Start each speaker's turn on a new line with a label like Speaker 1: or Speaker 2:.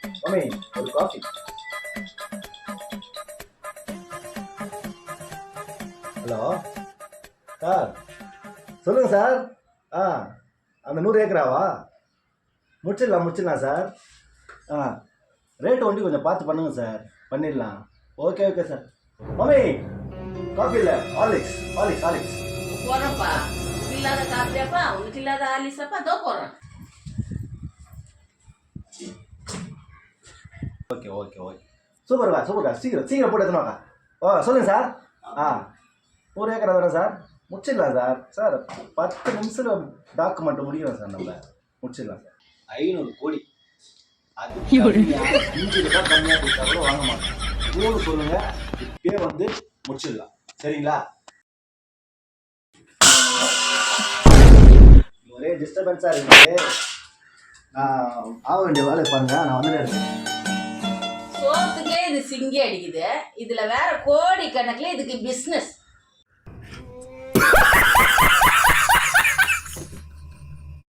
Speaker 1: Mummy ஒரு coffee. Hello sir, சொல்லுங்க sir. ஆ, அந்த 100 ஏக்கராவா? முடிச்சிடலாம் சார். ஆ, ரேட்டு ஒண்டி கொஞ்சம் பார்த்து பண்ணுங்க சார். பண்ணிடலாம். Okay sir. மம்மி காஃபி இல்லை, ஹார்லிக்ஸ் ஹார்லிக்ஸ் ஹார்லிக்ஸ்.
Speaker 2: போறப்பா இல்லாத காப்பியாப்பா, உனக்கு இல்லாத ஆலிசப்பா, தோ போறேன்.
Speaker 1: ஓகே சூப்பர்க்கா. சீக்கிரம் போட்டு எடுத்துனாக்கா. சொல்லுங்க சார். ஆ, 100 ஏக்கரா வேணும் சார். முடிச்சிடலாம் சார். 10 நிமிஷத்தில் டாக்குமெண்ட் முடிக்கிறோம் சார். நம்ம முடிச்சிடலாம் சார். 500 கோடி. அது 5 ரூபாய் கம்மியாக கொடுத்தா கூட வாங்க மாட்டோம். 3 சொல்லுங்க, இப்பயே வந்து முடிச்சிடலாம். சரிங்களா? ஒரே டிஸ்டர்பன்ஸாக இருக்குது. நான் ஆக வேண்டிய வேலை பாருங்க. நான் வந்துடுறேன்.
Speaker 2: சோத்துக்கே இது சிங்கி அடிக்குது, இதுல வேற கோடி கணக்குல இதுக்கு பிசினஸ்.